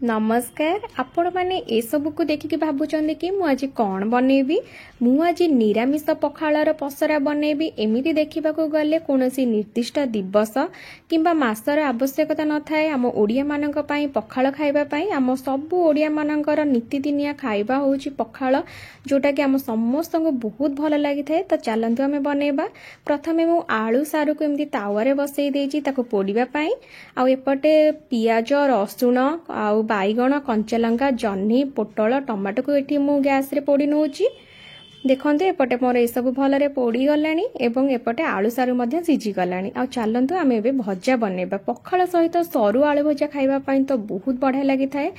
नमस्कार आपण मैंने ए सब को देखिकी भावुं कि मुझे आज कौन बनैबी मु आज निरामिष पखाळर पसरा बनैबी एमिति देखा गले कौन निर्दिष्ट दिवस किंबा मासर आवश्यकता न थाए आम ओडिया मानक पई पखाळ खाइबा पई आम सबु ओडिया मानकर नीतिदिनिया खाइबा होउची पखाळ जोटा कि आम समस्त को बहुत भल लगी थाए। तो चलतु आम बनैबा। प्रथमे मु आलू सारू को एमती तावारे बसई देइची ताको पोड़िबा पई आ एपटे पियाज रसुण आ बैगण कंचालंका जह्नी पोटल टमाटो को एठी मु गैस रे पोड़ी नउची। देखंतु एपटे मोर ए सब भलरे पोड़ी गलानी एवं एपटे आलू सारू मध्य सिझी गलानी। आ चलंतु आमे एबे भजा बनेबा। पखाळ सहित सरू आलू भजा खाइबा पई तो बहुत बढ़िया लगी थाए।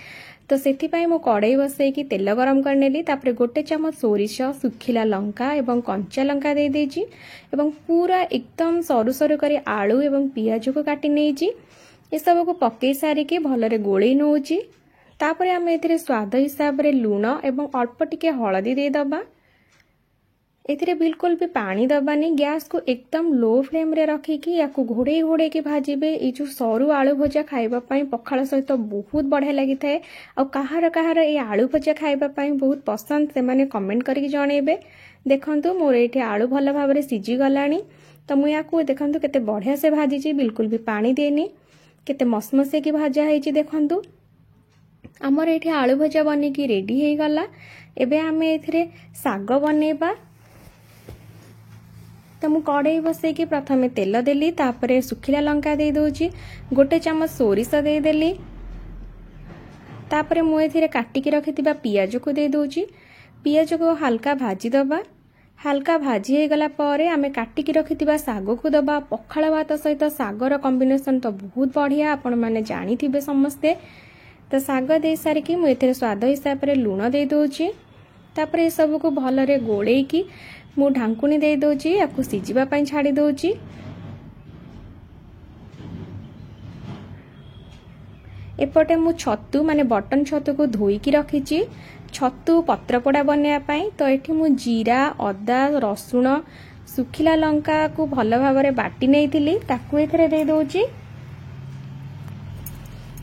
तो सेथि पई मु कड़ाई बसई कि तेल गरम कर नेली तापरे गोटे चमच सोरिष सुखिला लंका एवं कंचा लंका दे देजी एवं पूरा एकदम सरू सरू करी आलू एवं पियाज को काटी नेजी। ए सब को पकई सारिके भलरे गोळेई नउची। तापरे आम एथिरे स्वाद हिसाब रे लूण एवं अल्प टिके हळदी दे दबा। एथिरे बिल्कुल भी पानी दबानी। गैस को एकदम लो फ्लेम रे रखिकी याकू घोड़े घोड़े के भाजिबे। ए जो सरू आलू भजा खाइबा पई पखाळ सहित बहुत बढ़िया लगी थाए। आ कहार कहार ए आलू भजा खाइबा पई बहुत पसंद से माने कमेंट करके जणेबे। देखंतु मोर एठी आलू भल भाबरे सिझी गलानी। तो मु याकू देखंतु केते बढ़िया से भाजीची बिल्कुल भी पानी देनी केते मसमसे की भाजा हेची। देखंतु हमर एठी आलू भजा बनी की रेडी हे गला। एबे आमे एथिरे साग बनेबा। तो मु कड़ाई बसई कि प्रथमे तेल देली तापरे सुखिला लंका दे दोची गोटे चमच सोरिष दे देली तापरे मु एथिरे काटिकी रखिथिबा पियाज को दे दोची। पियाज को हल्का भाजी दबा। हल्का भाजी हे गला परे आमे काटिकी रखिथिबा साग को दबा। पखाळ भात सहित सागर कॉम्बिनेशन तो बहुत बढ़िया आपण माने जानिथिबे समस्ते। तो साग दे सारिकी मु एथिरे स्वाद हिसाब रे लूण दे दोची। तापरे सब को भलरे गोळेई की मु ढांकुनी दे दोची याकू सिझिबा पई छाड़ी दोची। एपटे मु छतु माने बटन छतु को धोईकी रखिची छतु पत्रपोड़ा बनैया पई। तो एठी मु जीरा अदा रसुण सुखिला लंका को भल भाबरे बाटी नेइथिली ताकू एथरे दे दोची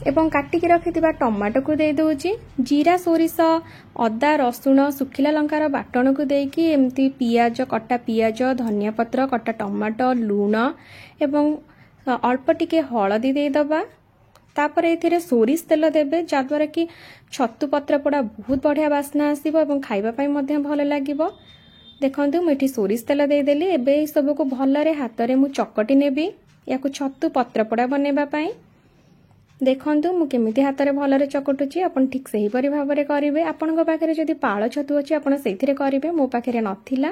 एवं काटिकी रखिथिबा टमाटो को दे दोची। जीरा सोरिष अदा रसुण सुखिला लंकार बाटण को देकी एमती पियाज कटा पियाज धनिया पत्र कटा टमाटो लूण एवं अल्प टिके हळदी दे दबा। तापरे एथिरे सोरिष तेल देबे जाद्वारा कि छतु पत्र पोड़ा बहुत बढ़िया बास्ना आसीबो एवं खाइबा पई मध्य भल लागिबो। देखंतु मुठी सोरिष तेल दे देली। एबे सब को भलरे हातरे मु चकटी नेबी याकू छतु पत्र पोड़ा बनेबा पई। देखंतु मु केमिति हातरे भलरे चकटुची आपण ठीक सही परि भाबरे करिवे। आपनक पाखरे जदि पाळ छतु अछि आपण सेथिरे करिवे मो पाखरे नथिला।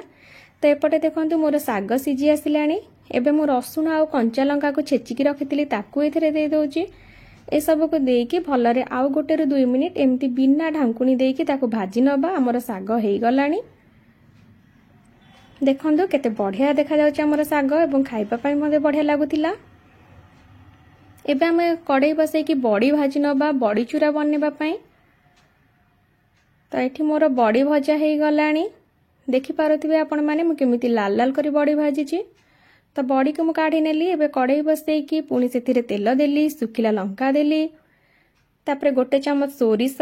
तो एपटे देखंतु मोर साग सिझी आसिलानी। एबे मो रसुण आ कंचा लंका को छेचिकी रखिथिली ताकू एथिरे दे दोची। ए सब को देकी भलरे आउ गोटे रु 2 मिनिट एमती बिना ढांकुनी देकी ताकू भाजी नबा। हमर साग हेई गलानी। देखंतु केते बढ़िया देखा जाउची हमर साग एवं खाइबा पई मते बढ़िया लागुथिला। एबे हमें कड़ाई बसई कि बड़ी भाजी नबा बड़ी चूरा बनेबा पई। तो एठी मोर बड़ी भजा हेई गलानी। देखि पारुथिबे आपण माने मु केमिति लाल लाल करी बड़ी भाजीची। तो बड़ी को मु काढी नेली। एबे कड़ाई बसई कि पुणी सेथिरे तेल देली सुखिला लंका देली तापरे गोटे चमच सोरिष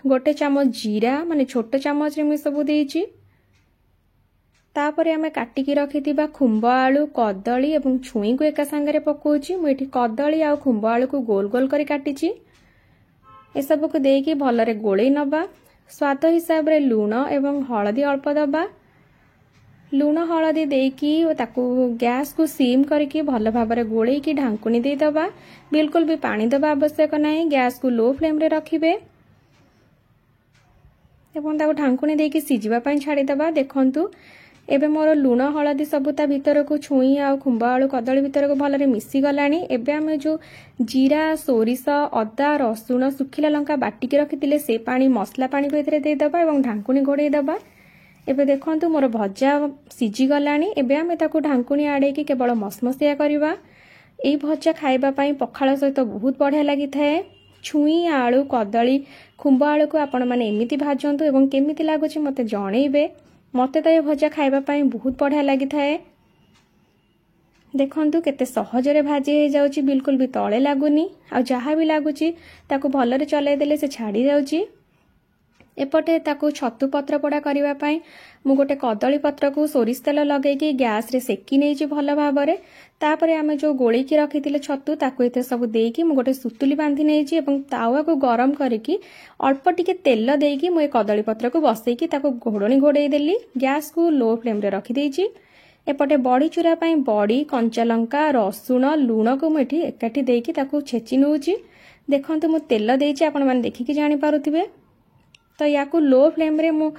गोटे चमच जीरा माने छोटे चमच रे मु सब देइची। तापरे आमे काटिकी रखिथिबा खुंब आलू कदली एवं छुई को एका संगे पकोची। मु एठी कदली आ खुंब आलू को गोल गोल करी काटिची। ए सब को देकी भलरे गोळेई नबा। स्वाद हिसाब रे लूण एवं हळदी अल्प दबा। लूण हळदी देकी ताकू गैस को सीम करके भल भाबरे गोळेई की ढांकुनी दे दबा। बिल्कुल भी पानी दबा आवश्यक नाही। गैस को लो फ्लेम रे रखिबे एवं ताकू ढांकुनी देकी सिझिबा पई छाड़ी दबा। देखंतु एबे मोर लूण हळदी सब ता भीतर को छुई आ खुंब आलू कदली भीतर को भलरे मिसी गलानी। एबे आमे जो जीरा सोरिष अदा रसुण सुखिला लंका बाटिकी रखिथिले से पानी मसला पानी को एथरे दे दबा एवं ढांकुनी घोड़ेई दबा। एबे देखंतु मोर भजा सिझी गलानी। एबे आमे ताकू ढांकुनी आड़े की केवल मसमसिया करबा। एई भजा खाइबा पई पखाळ सहित बहुत बढ़िया लागि थाए। छुई आलू कदली खुंब आलू को आपण माने एमिति भाजंतु एवं केमिति लागुची मते जणेइबे। मते तो ये भजा खाइबा पई बहुत बढ़िया लागि थाए। देखंतु केते सहजरे भाजी हो जाउची, बिल्कुल भी तळे लागुनी आ जहाँ भी लागुची ताकू भलरे चलै देले से छाड़ी जाउची। एपटे ताकू छतु पत्र पोड़ा करबा पई मु गोटे कदली पत्र को सोरिष तेल लगेकी गैस रे सेकी नेची भल भाबरे। तापरे आमे जो गोळी की रखिथिले छतु ताकू एते सब देकी मु गोटे सुतुली बांधी नेची एवं तावा को गरम करके अल्प टिके तेल देकी मु ए कदली पत्र को बसैकी ताकू घोड़णी घोड़े देली। गैस को लो फ्लेम रे रखी देची। एपटे बड़ी चूरा पई बड़ी कंचा लंका रसुण लूण को मु एठी एकाठी देकी ताकू छेची नउची। देखंतु मु तेल देची, आपण माने देखिकी जानि पारुथिबे। तो याकू लो फ्लेम रे मु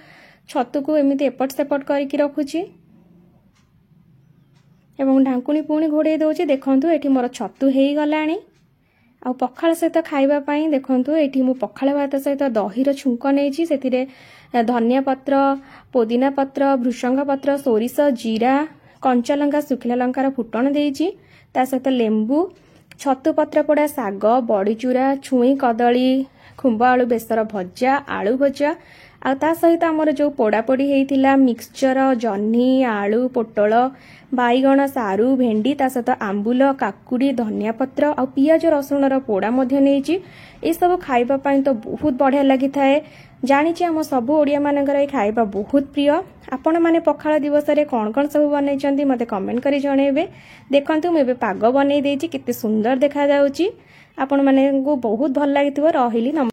छतु को एमिति एपट सेपट करके रखुची एवं ढांकुणी पुणी घोड़े दउची। देखंतु एठी मोर छतु हेई गलाणी। आ पखाल सहित खाइबा पई देखंतु एठी मु पखाल भात सहित दहीर छुंक नेची। सेथिरे धनिया पत्र, पुदीना पत्र, भृषंग पत्र, सोरिष, जीरा, कंचा लंका, सुखिला लंकार फुटण देइची। ता सहित लेंबू, छतु पत्र पोड़ा, साग, बड़ी चूरा, छुई कदली, खुंब आलू बेसर भजा, आलू भजा आ ता सहित हमर जो पोड़ा पोड़ी हेइथिला मिक्सचर, जन्ही, आलू, पोटल, बाईगण, सारू, भेंडी, ता सहित आंबुल, काकुड़ी, धनिया पत्र आ पियाज रसुणर पोड़ा मध्य नेइची। ए सब खाइबा पई तो बहुत बढ़िया लागि थाए। जानिछि हम सब ओडिया मानकर ए खाइबा बहुत प्रिय। आपण माने पखाळ दिवस रे कोन कोन सब बनै मते कमेंट करी जणेबे। देखंतु मैं पाग बनै देछि, केते सुंदर देखा जाउची। आपण माने को बहुत भल लागिथिबो। रहिली।